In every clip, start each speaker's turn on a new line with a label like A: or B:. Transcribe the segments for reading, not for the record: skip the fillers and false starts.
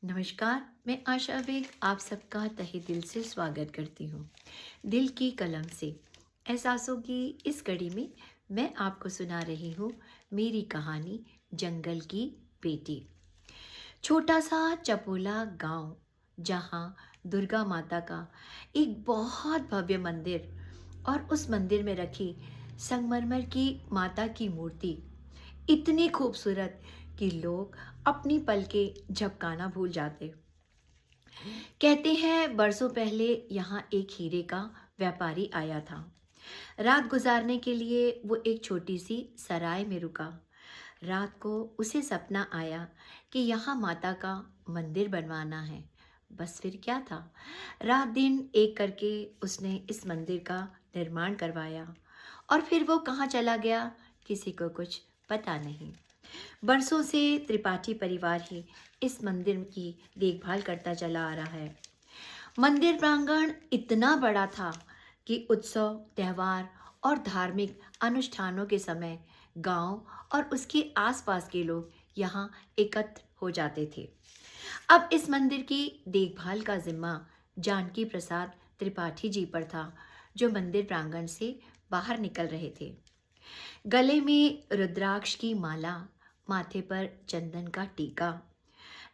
A: नमस्कार। मैं आशा बेग आप सबका तहे दिल से स्वागत करती हूँ। दिल की कलम से एहसासों की इस कड़ी में मैं आपको सुना रही हूँ मेरी कहानी जंगल की बेटी। छोटा सा चपोला गांव, जहाँ दुर्गा माता का एक बहुत भव्य मंदिर और उस मंदिर में रखी संगमरमर की माता की मूर्ति इतनी खूबसूरत कि लोग अपनी पलकें झपकाना भूल जाते। कहते हैं बरसों पहले यहाँ एक हीरे का व्यापारी आया था। रात गुजारने के लिए वो एक छोटी सी सराय में रुका। रात को उसे सपना आया कि यहाँ माता का मंदिर बनवाना है। बस फिर क्या था, रात दिन एक करके उसने इस मंदिर का निर्माण करवाया और फिर वो कहाँ चला गया किसी को कुछ पता नहीं। बरसों से त्रिपाठी परिवार ही इस मंदिर की देखभाल करता चला आ रहा है। मंदिर प्रांगण इतना बड़ा था कि उत्सव, त्योहार और धार्मिक अनुष्ठानों के समय गांव और उसके आसपास के लोग यहाँ एकत्र हो जाते थे। अब इस मंदिर की देखभाल का जिम्मा जानकी प्रसाद त्रिपाठी जी पर था, जो मंदिर प्रांगण से बाहर निकल रहे थे। गले में रुद्राक्ष की माला, माथे पर चंदन का टीका,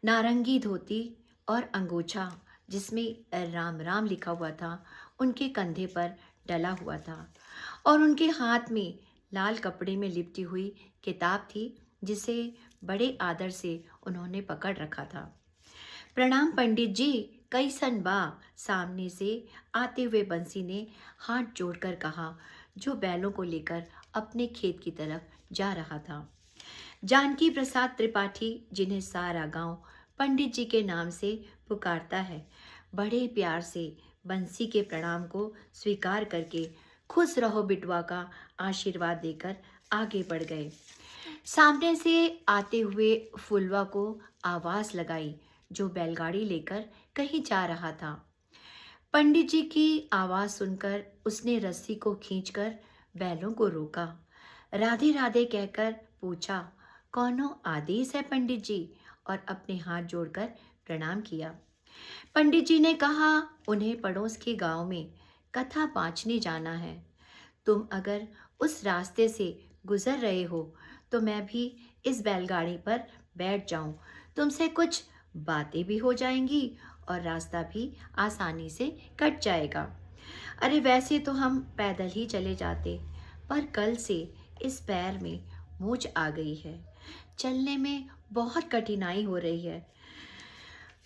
A: नारंगी धोती और अंगोछा जिसमें राम राम लिखा हुआ था उनके कंधे पर डला हुआ था और उनके हाथ में लाल कपड़े में लिपटी हुई किताब थी, जिसे बड़े आदर से उन्होंने पकड़ रखा था। प्रणाम पंडित जी, कैसन बा? सामने से आते हुए बंसी ने हाथ जोड़कर कहा, जो बैलों को लेकर अपने खेत की तरफ जा रहा था। जानकी प्रसाद त्रिपाठी, जिन्हें सारा गांव पंडित जी के नाम से पुकारता है, बड़े प्यार से बंसी के प्रणाम को स्वीकार करके खुश रहो बिटवा का आशीर्वाद देकर आगे बढ़ गए। सामने से आते हुए फुलवा को आवाज लगाई, जो बैलगाड़ी लेकर कहीं जा रहा था। पंडित जी की आवाज सुनकर उसने रस्सी को खींचकर बैलों को रोका। राधे राधे कहकर पूछा, कौनो आदेश है पंडित जी? और अपने हाथ जोड़कर प्रणाम किया। पंडित जी ने कहा, उन्हें पड़ोस के गांव में कथा बाँचने जाना है। तुम अगर उस रास्ते से गुजर रहे हो तो मैं भी इस बैलगाड़ी पर बैठ जाऊं। तुमसे कुछ बातें भी हो जाएंगी और रास्ता भी आसानी से कट जाएगा। अरे वैसे तो हम पैदल ही चले जाते, पर कल से इस पैर में मोच आ गई है। चलने में बहुत कठिनाई हो रही है।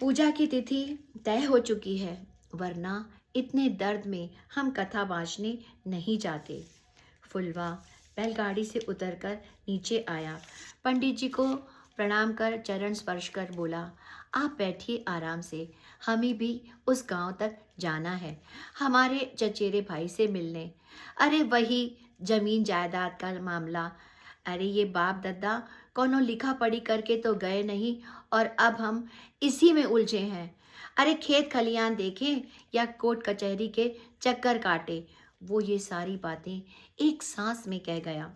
A: पूजा की तिथि तय हो चुकी है, वरना इतने दर्द में हम कथा बाँचने नहीं जाते। फुलवा बैलगाड़ी से उतरकर नीचे आया, पंडित जी को प्रणाम कर चरण स्पर्श कर बोला, आप बैठिए आराम से, हमें भी उस गांव तक जाना है, हमारे चचेरे भाई से मिलने। अरे वही जमीन जायदाद का मामला। अरे ये बाप दादा कोनो लिखा पढ़ी करके तो गए नहीं और अब हम इसी में उलझे हैं। अरे खेत खलियान देखें या कोर्ट कचहरी के चक्कर काटे। वो ये सारी बातें एक सांस में कह गया।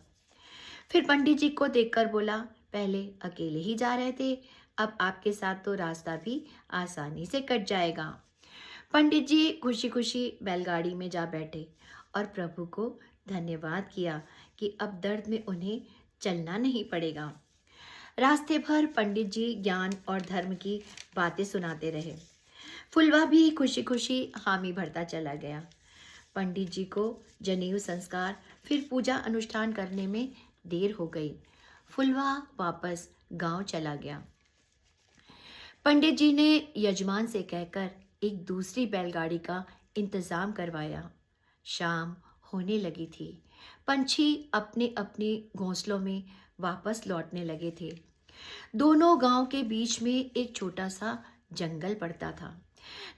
A: फिर पंडित जी को देखकर बोला, पहले अकेले ही जा रहे थे, अब आपके साथ तो रास्ता भी आसानी से कट जाएगा। पंडित जी खुशी खुशी बैलगाड़ी में जा बैठे और प्रभु को धन्यवाद किया कि अब दर्द में उन्हें चलना नहीं पड़ेगा। रास्ते भर पंडित जी ज्ञान और धर्म की बातें सुनाते रहे। फुलवा भी खुशी खुशी हामी भरता चला गया। पंडित जी को जनेऊ संस्कार फिर पूजा अनुष्ठान करने में देर हो गई। फुलवा वापस गांव चला गया। पंडित जी ने यजमान से कहकर एक दूसरी बैलगाड़ी का इंतजाम करवाया। शाम होने लगी थी। पंछी अपने अपने घोंसलों में वापस लौटने लगे थे। दोनों गांव के बीच में एक छोटा सा जंगल पड़ता था,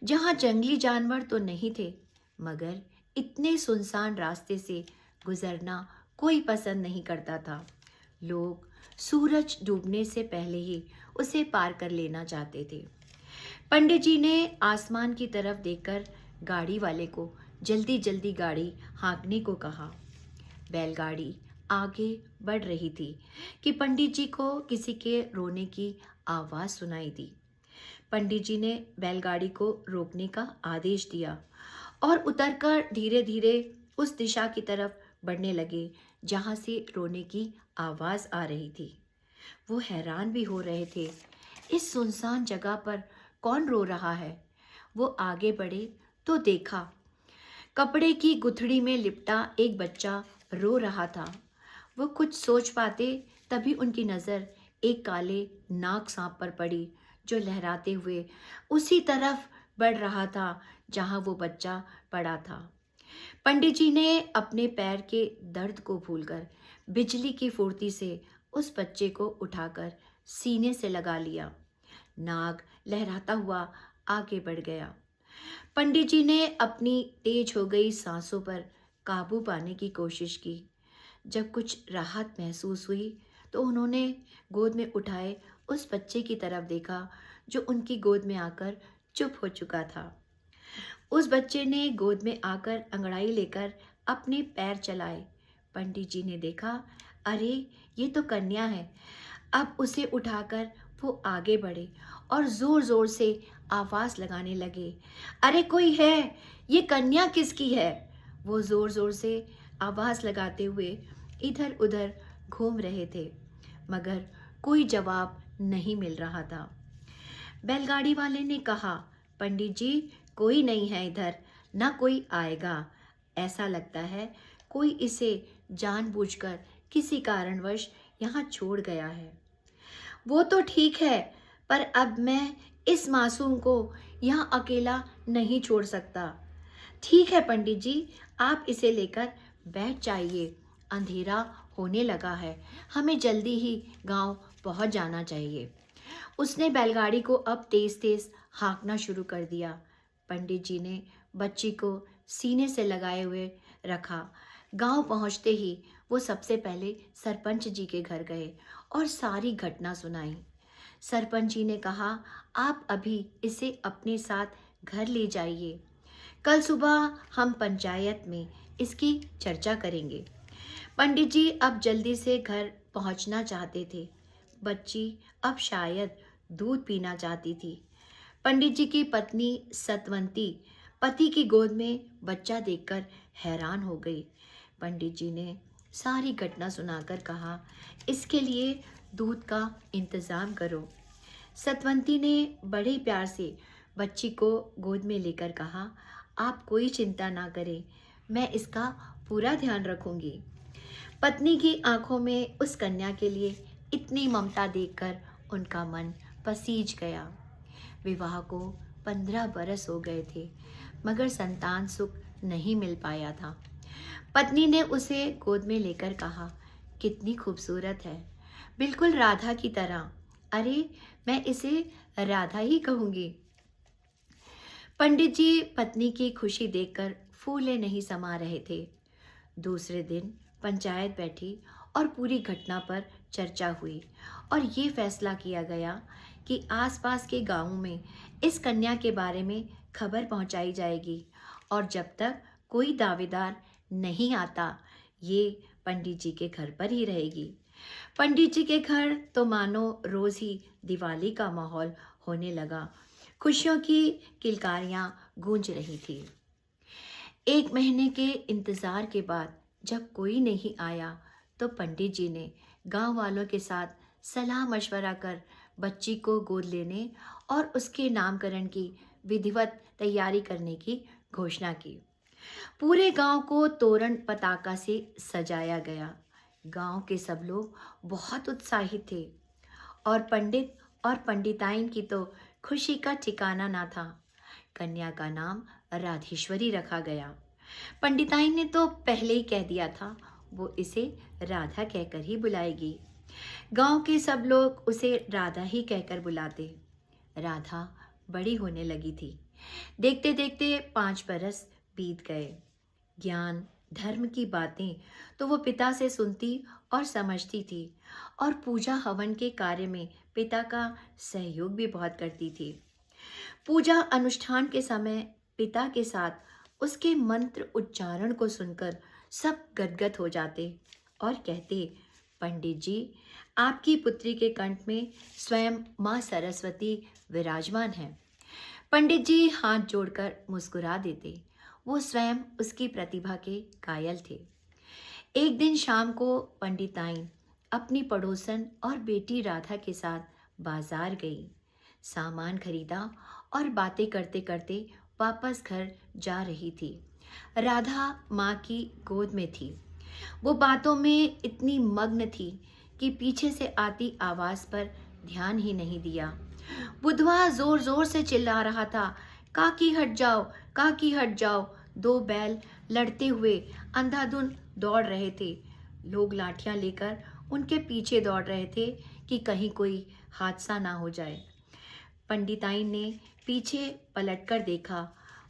A: जहां जंगली जानवर तो नहीं थे, मगर इतने सुनसान रास्ते से गुजरना कोई पसंद नहीं करता था। लोग सूरज डूबने से पहले ही उसे पार कर लेना चाहते थे। पंडित जी ने आसमान की तरफ देखकर गाड़ी वाले को जल्दी जल्दी गाड़ी हाँकने को कहा। बैलगाड़ी आगे बढ़ रही थी कि पंडित जी को किसी के रोने की आवाज़ सुनाई दी। पंडित जी ने बैलगाड़ी को रोकने का आदेश दिया और उतरकर धीरे धीरे उस दिशा की तरफ बढ़ने लगे जहाँ से रोने की आवाज़ आ रही थी। वो हैरान भी हो रहे थे, इस सुनसान जगह पर कौन रो रहा है। वो आगे बढ़े तो देखा, कपड़े की गुथड़ी में लिपटा एक बच्चा रो रहा था। वो कुछ सोच पाते तभी उनकी नज़र एक काले नाग सांप पर पड़ी जो लहराते हुए उसी तरफ बढ़ रहा था जहां वो बच्चा पड़ा था। पंडित जी ने अपने पैर के दर्द को भूलकर बिजली की फुर्ती से उस बच्चे को उठाकर सीने से लगा लिया। नाग लहराता हुआ आगे बढ़ गया। पंडित जी ने अपनी तेज हो गई सांसों पर काबू पाने की कोशिश की। जब कुछ राहत महसूस हुई तो उन्होंने गोद में उठाए उस बच्चे की तरफ देखा जो उनकी गोद में आकर चुप हो चुका था। उस बच्चे ने गोद में आकर अंगड़ाई लेकर अपने पैर चलाए। पंडित जी ने देखा, अरे ये तो कन्या है। अब उसे उठाकर वो आगे बढ़े और जोर जोर से आवाज लगाने लगे, अरे कोई है, ये कन्या किसकी है। वो जोर जोर से आवाज लगाते हुए इधर उधर घूम रहे थे मगर कोई जवाब नहीं मिल रहा था। बैलगाड़ी वाले ने कहा, पंडित जी कोई नहीं है इधर, ना कोई आएगा। ऐसा लगता है कोई इसे जानबूझकर किसी कारणवश यहाँ छोड़ गया है। वो तो ठीक है, पर अब मैं इस मासूम को यहाँ अकेला नहीं छोड़ सकता। ठीक है पंडित जी, आप इसे लेकर बैठ जाइए। अंधेरा होने लगा है, हमें जल्दी ही गांव पहुंच जाना चाहिए। उसने बैलगाड़ी को अब तेज तेज हाँकना शुरू कर दिया। पंडित जी ने बच्ची को सीने से लगाए हुए रखा। गांव पहुंचते ही वो सबसे पहले सरपंच जी के घर गए और सारी घटना सुनाई। सरपंच जी ने कहा, आप अभी इसे अपने साथ घर ले जाइए। कल सुबह हम पंचायत में इसकी चर्चा करेंगे। पंडित जी अब जल्दी से घर पहुंचना चाहते थे। बच्ची अब शायद दूध पीना चाहती थी। पंडित जी की पत्नी सतवंती पति की गोद में बच्चा देखकर हैरान हो गई। पंडित जी ने सारी घटना सुनाकर कहा, इसके लिए दूध का इंतज़ाम करो। सतवंती ने बड़े प्यार से बच्ची को गोद में लेकर कहा, आप कोई चिंता ना करें, मैं इसका पूरा ध्यान रखूंगी। पत्नी की आंखों में उस कन्या के लिए इतनी ममता देखकर उनका मन पसीज गया। विवाह को 15 बरस हो गए थे मगर संतान सुख नहीं मिल पाया था। पत्नी ने उसे गोद में लेकर कहा, कितनी खूबसूरत है, बिल्कुल राधा की तरह। अरे मैं इसे राधा ही कहूँगी। पंडित जी पत्नी की खुशी देखकर फूले नहीं समा रहे थे। दूसरे दिन पंचायत बैठी और पूरी घटना पर चर्चा हुई और ये फैसला किया गया कि आसपास के गांवों में इस कन्या के बारे में खबर पहुंचाई जाएगी और जब तक कोई दावेदार नहीं आता ये पंडित जी के घर पर ही रहेगी। पंडित जी के घर तो मानो रोज ही दिवाली का माहौल होने लगा। खुशियों की किलकारियां गूंज रही थी। 1 महीने के इंतज़ार के बाद जब कोई नहीं आया तो पंडित जी ने गांव वालों के साथ सलाह मशवरा कर बच्ची को गोद लेने और उसके नामकरण की विधिवत तैयारी करने की घोषणा की। पूरे गांव को तोरण पताका से सजाया गया। गांव के सब लोग बहुत उत्साहित थे और पंडित और पंडिताइन की तो खुशी का ठिकाना ना था। कन्या का नाम राधेश्वरी रखा गया। पंडिताइन ने तो पहले ही कह दिया था वो इसे राधा कहकर ही बुलाएगी। गांव के सब लोग उसे राधा ही कहकर बुलाते। राधा बड़ी होने लगी थी। देखते देखते 5 बरस बीत गए। ज्ञान धर्म की बातें तो वो पिता से सुनती और समझती थी और पूजा हवन के कार्य में पिता का सहयोग भी बहुत करती थी। पूजा अनुष्ठान के समय पिता के साथ उसके मंत्र उच्चारण को सुनकर सब गदगद हो जाते और कहते, पंडित जी आपकी पुत्री के कंठ में स्वयं माँ सरस्वती विराजमान है। पंडित जी हाथ जोड़कर मुस्कुरा देते। वो स्वयं उसकी प्रतिभा के कायल थे। एक दिन शाम को पंडिताइन अपनी पड़ोसन और बेटी राधा के साथ बाजार गई। सामान खरीदा और बातें करते करते वापस घर जा रही थी। राधा माँ की गोद में थी। वो बातों में इतनी मग्न थी कि पीछे से आती आवाज पर ध्यान ही नहीं दिया। बुधवा जोर जोर से चिल्ला रहा था, काकी हट जाओ, काकी हट जाओ। दो बैल लड़ते हुए अंधाधुंध दौड़ रहे थे। लोग लाठियां लेकर उनके पीछे दौड़ रहे थे कि कहीं कोई हादसा ना हो जाए। पंडिताइन ने पीछे पलटकर देखा।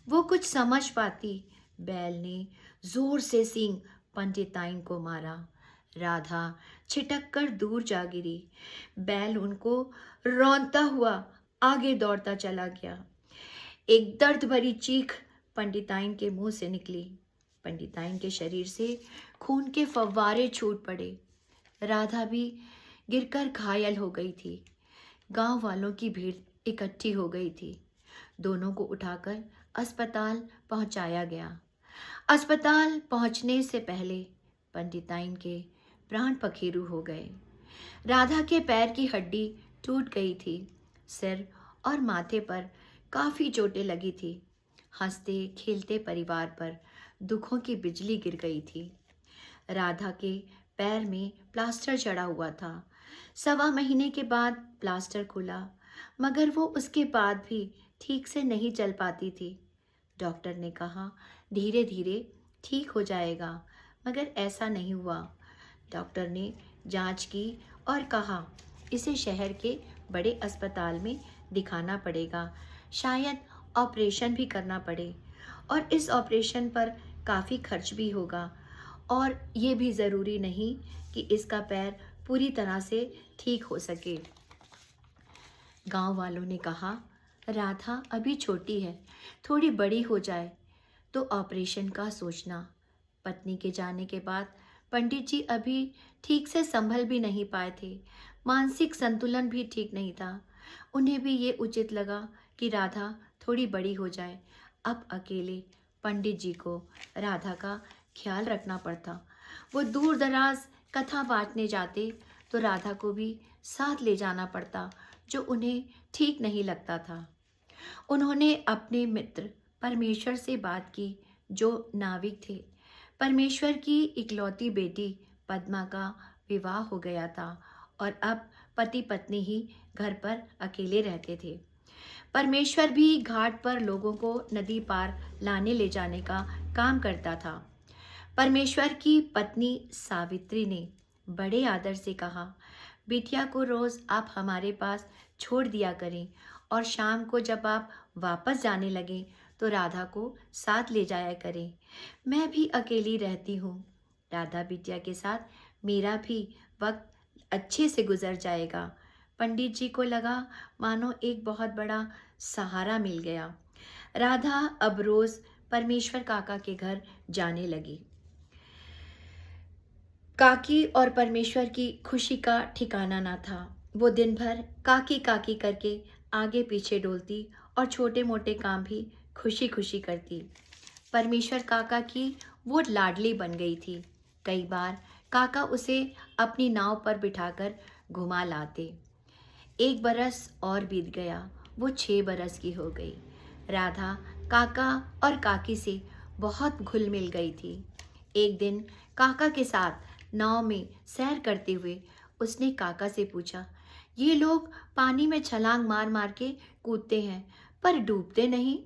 A: वो कुछ समझ पाती। बैल ने जोर से सींग पंडिताइन को मारा। राधा छिटक कर दूर जा गिरी। बैल उनको रौंदता हुआ आगे दौड़ता चला गया। एक दर्द भरी चीख पंडिताइन के मुंह से निकली। पंडिताइन के शरीर से खून के फव्वारे छूट पड़े। राधा भी गिरकर घायल हो गई थी। गांव वालों की भीड़ इकट्ठी हो गई थी। दोनों को उठाकर अस्पताल पहुंचाया गया। अस्पताल पहुंचने से पहले पंडिताइन के प्राण पखेरु हो गए। राधा के पैर की हड्डी टूट गई थी। सिर और माथे पर काफी चोटें लगी थी। हंसते खेलते परिवार पर दुखों की बिजली गिर गई थी। राधा के पैर में प्लास्टर चढ़ा हुआ था। 1.25 महीने के बाद प्लास्टर खुला, मगर वो उसके बाद भी ठीक से नहीं चल पाती थी। डॉक्टर ने कहा धीरे धीरे ठीक हो जाएगा, मगर ऐसा नहीं हुआ। डॉक्टर ने जांच की और कहा इसे शहर के बड़े अस्पताल में दिखाना पड़ेगा, शायद ऑपरेशन भी करना पड़े, और इस ऑपरेशन पर काफ़ी खर्च भी होगा, और ये भी ज़रूरी नहीं कि इसका पैर पूरी तरह से ठीक हो सके। गांव वालों ने कहा राधा अभी छोटी है, थोड़ी बड़ी हो जाए तो ऑपरेशन का सोचना। पत्नी के जाने के बाद पंडित जी अभी ठीक से संभल भी नहीं पाए थे। मानसिक संतुलन भी ठीक नहीं था। उन्हें भी ये उचित लगा कि राधा थोड़ी बड़ी हो जाए। अब अकेले पंडित जी को राधा का ख्याल रखना पड़ता। वो दूर दराज कथा बांटने जाते तो राधा को भी साथ ले जाना पड़ता, जो उन्हें ठीक नहीं लगता था। उन्होंने अपने मित्र परमेश्वर से बात की, जो नाविक थे। परमेश्वर की इकलौती बेटी पद्मा का विवाह हो गया था और अब पति पत्नी ही घर पर अकेले रहते थे। परमेश्वर भी घाट पर लोगों को नदी पार लाने ले जाने का काम करता था। परमेश्वर की पत्नी सावित्री ने बड़े आदर से कहा, बिटिया को रोज आप हमारे पास छोड़ दिया करें, और शाम को जब आप वापस जाने लगें तो राधा को साथ ले जाया करें। मैं भी अकेली रहती हूँ। राधा बिटिया के साथ मेरा भी वक्त अच्छे से गुजर जाएगा। पंडित जी को लगा मानो एक बहुत बड़ा सहारा मिल गया। राधा अब रोज परमेश्वर काका के घर जाने लगी। काकी और परमेश्वर की खुशी का ठिकाना ना था। वो दिन भर काकी काकी करके आगे पीछे डोलती और छोटे मोटे काम भी खुशी खुशी करती। परमेश्वर काका की वो लाडली बन गई थी। कई बार काका उसे अपनी नाव पर बिठाकर घुमा लाते। 1 बरस और बीत गया। वो 6 बरस की हो गई। राधा काका और काकी से बहुत घुल मिल गई थी। एक दिन काका के साथ नाव में सैर करते हुए उसने काका से पूछा, ये लोग पानी में छलांग मार मार के कूदते हैं पर डूबते नहीं।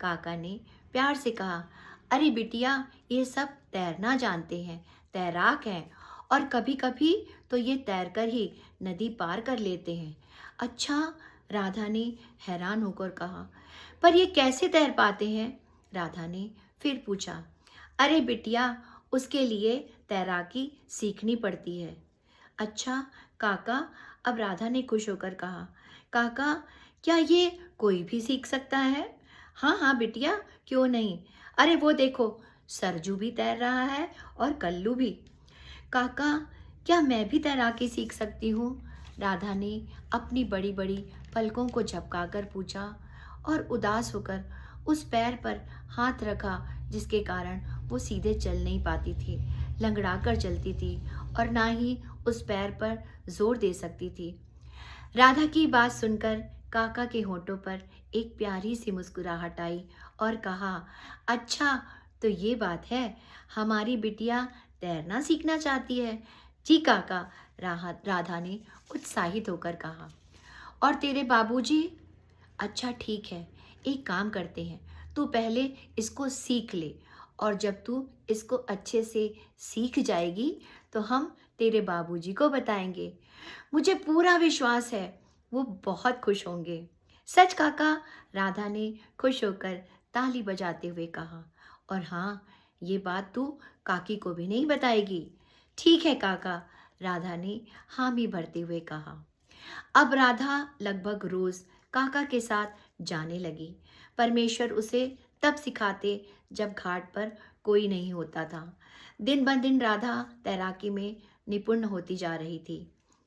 A: काका ने प्यार से कहा, अरे बिटिया, ये सब तैरना जानते हैं, तैराक हैं, और कभी कभी तो ये तैरकर ही नदी पार कर लेते हैं। अच्छा, राधा ने हैरान होकर कहा, पर ये कैसे तैर पाते हैं? राधा ने फिर पूछा, अरे बिटिया, उसके लिए तैराकी सीखनी पड़ती है। अच्छा काका, अब राधा ने खुश होकर कहा, काका, क्या ये कोई भी सीख सकता है? हाँ हाँ बिटिया, क्यों नहीं। अरे वो देखो, सरजू भी तैर रहा है और कल्लू भी। काका, क्या मैं भी तैराकी सीख सकती हूँ? राधा ने अपनी बड़ी बड़ी पलकों को झपकाकर पूछा और उदास होकर उस पैर पर हाथ रखा जिसके कारण वो सीधे चल नहीं पाती थी, लंगड़ा कर चलती थी और ना ही उस पैर पर जोर दे सकती थी। राधा की बात सुनकर काका के होठों पर एक प्यारी सी मुस्कुराहट आई और कहा, अच्छा तो ये बात है, हमारी बिटिया तैरना सीखना चाहती है। जी काका, राधा ने उत्साहित होकर कहा। और तेरे बाबूजी? अच्छा ठीक है, एक काम करते हैं, तू पहले इसको सीख ले और जब तू इसको अच्छे से सीख जाएगी तो हम तेरे बाबूजी को बताएंगे। मुझे पूरा विश्वास है वो बहुत खुश होंगे। सच काका, राधा ने खुश होकर ताली बजाते हुए कहा। और हाँ, ये बात तू काकी को भी नहीं बताएगी? ठीक है काका, राधा ने हामी भरते हुए कहा। अब राधा लगभग रोज काका के साथ जाने लगी। परमेश्वर उसे तब सिखाते जब घाट पर कोई नहीं होता था। दिन ब दिन राधा तैराकी में निपुण होती जा रही थी।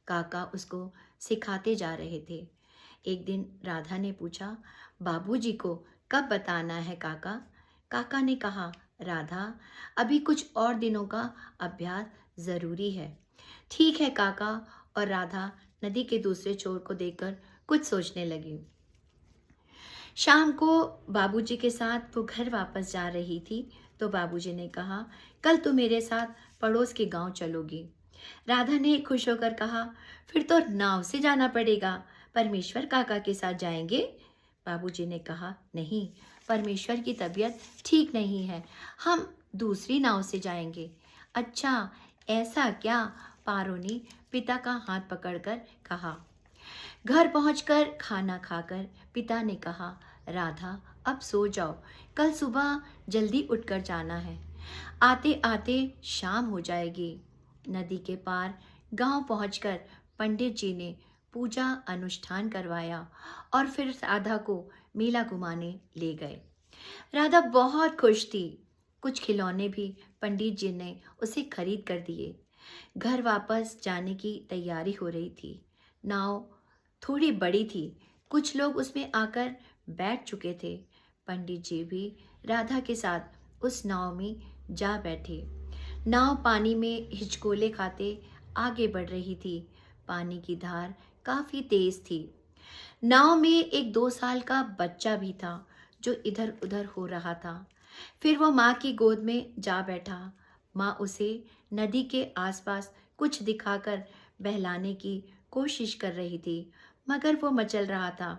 A: काका उसको सिखाते जा रहे थे। एक दिन राधा ने पूछा, बाबूजी को कब बताना है काका? काका ने कहा, राधा, अभी कुछ और दिनों का अभ्यास जरूरी है। ठीक है काका। और राधा नदी के दूसरे छोर को देखकर कुछ सोचने लगी। शाम को बाबूजी के साथ वो घर वापस जा रही थी तो बाबूजी ने कहा, कल तू मेरे साथ पड़ोस के गांव चलोगी। राधा ने खुश होकर कहा, फिर तो नाव से जाना पड़ेगा, परमेश्वर काका के साथ जाएंगे। बाबूजी ने कहा, नहीं, परमेश्वर की तबीयत ठीक नहीं है, हम दूसरी नाव से जाएंगे। अच्छा, ऐसा क्या? पारो ने पिता का हाथ पकड़कर कहा। घर पहुंचकर खाना खाकर पिता ने कहा, राधा अब सो जाओ, कल सुबह जल्दी उठकर जाना है, आते आते शाम हो जाएगी। नदी के पार गांव पहुंचकर पंडित जी ने पूजा अनुष्ठान करवाया और फिर राधा को मेला घुमाने ले गए। राधा बहुत खुश थी। कुछ खिलौने भी पंडित जी ने उसे खरीद कर दिए। घर वापस जाने की तैयारी हो रही थी। नाव थोड़ी बड़ी थी, कुछ लोग उसमें आकर बैठ चुके थे। पंडित जी भी राधा के साथ उस नाव में जा बैठे। नाव पानी में हिचकोले खाते आगे बढ़ रही थी। पानी की धार काफी तेज थी। नाव में एक 2 साल का बच्चा भी था जो इधर उधर हो रहा था। फिर वो माँ की गोद में जा बैठा। माँ उसे नदी के आसपास कुछ दिखाकर बहलाने की कोशिश कर रही थी, मगर वो मचल रहा था।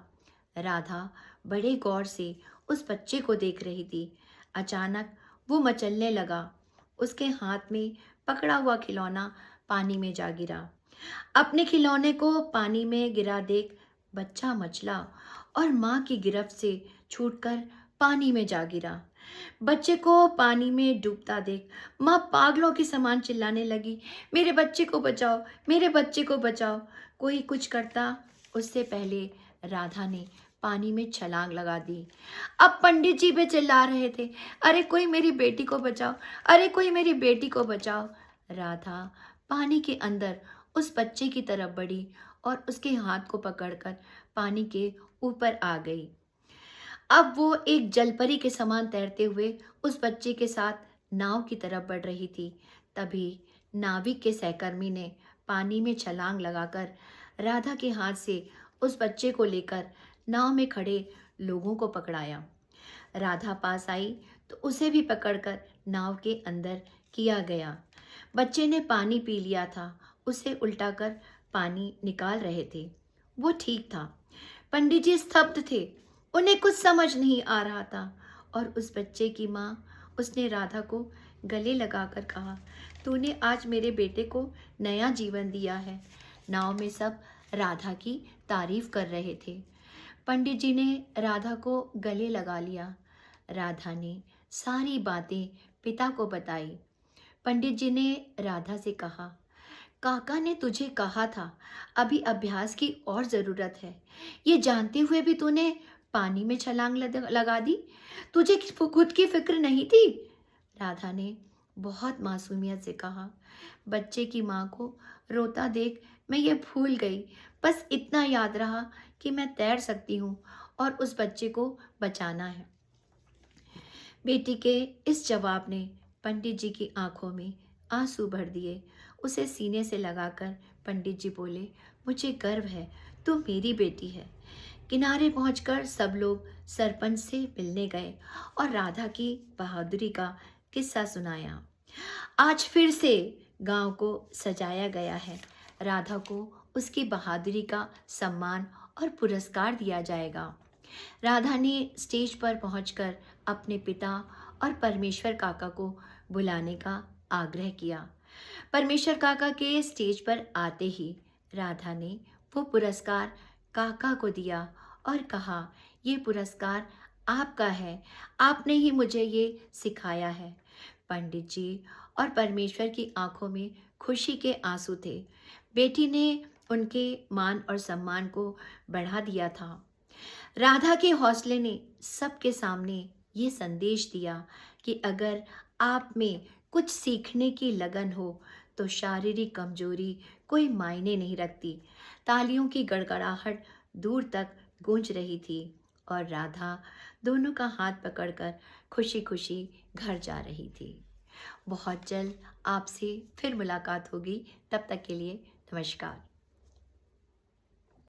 A: राधा बड़े गौर से उस बच्चे को देख रही थी। अचानक वो मचलने लगा। उसके हाथ में पकड़ा हुआ खिलौना पानी में जा गिरा। अपने खिलौने को पानी में गिरा देख बच्चा मचला और माँ की गिरफ्त से छूटकर पानी में जा गिरा। बच्चे को पानी में डूबता देख माँ पागलों के समान चिल्लाने लगी, मेरे बच्चे को बचाओ, मेरे बच्चे को बचाओ। कोई कुछ करता उससे पहले राधा ने पानी में छलांग लगा दी। अब पंडित जी भी चिल्ला रहे थे, अरे कोई मेरी बेटी को बचाओ, अरे कोई मेरी बेटी को बचाओ। राधा पानी के अंदर उस बच्चे की तरफ बढ़ी और उसके हाथ को पकड़कर पानी के ऊपर आ गई। अब वो एक जलपरी के समान तैरते हुए उस बच्चे के साथ नाव की तरफ बढ़ रही थी। तभी नाविक के सहकर्मी ने पानी में छलांग लगाकर राधा के हाथ से उस बच्चे को लेकर नाव में खड़े लोगों को पकड़ाया। राधा पास आई तो उसे भी पकड़कर नाव के अंदर किया गया। बच्चे ने पानी पी लिया था, उसे उल्टा कर पानी निकाल रहे थे। वो ठीक था। पंडित जी स्तब्ध थे, उन्हें कुछ समझ नहीं आ रहा था। और उस बच्चे की माँ, उसने राधा को गले लगाकर कहा, तूने आज मेरे बेटे को नया जीवन दिया है। नाव में सब राधा की तारीफ कर रहे थे। पंडित जी ने राधा को गले लगा लिया। राधा ने सारी बातें पिता को बताई। पंडित जी ने राधा से कहा, काका ने तुझे कहा था अभी अभ्यास की और ज़रूरत है, ये जानते हुए भी तूने पानी में छलांग लगा दी। तुझे खुद की फिक्र नहीं थी? राधा ने बहुत मासूमियत से कहा। बच्चे की माँ को रोता देख मैं ये भूल गई। बस इतना याद रहा कि मैं तैर सकती हूँ और उस बच्चे को बचाना है। बेटी के इस जवाब ने पंडित जी की आंखों में आंसू भर दिए। उसे सीने से लगाकर पंडित जी बोले, मुझे गर्व है, तू मेरी बेटी है। किनारे पहुंचकर सब लोग सरपंच से मिलने गए और राधा की बहादुरी का किस्सा सुनाया। आज फिर से गांव को सजाया गया है। राधा को उसकी बहादुरी का सम्मान और पुरस्कार दिया जाएगा। राधा ने स्टेज पर पहुंचकर अपने पिता और परमेश्वर काका को बुलाने का आग्रह किया। परमेश्वर काका के स्टेज पर आते ही राधा ने वो पुरस्कार काका को दिया और कहा, ये पुरस्कार आपका है, आपने ही मुझे ये सिखाया है। पंडित जी और परमेश्वर की आंखों में खुशी के आंसू थे। बेटी ने उनके मान और सम्मान को बढ़ा दिया था। राधा के हौसले ने सबके सामने ये संदेश दिया कि अगर आप में कुछ सीखने की लगन हो तो शारीरिक कमजोरी कोई मायने नहीं रखती। तालियों की गड़गड़ाहट दूर तक गूंज रही थी और राधा दोनों का हाथ पकड़कर खुशी खुशी घर जा रही थी। बहुत जल्द आपसे फिर मुलाकात होगी। तब तक के लिए नमस्कार।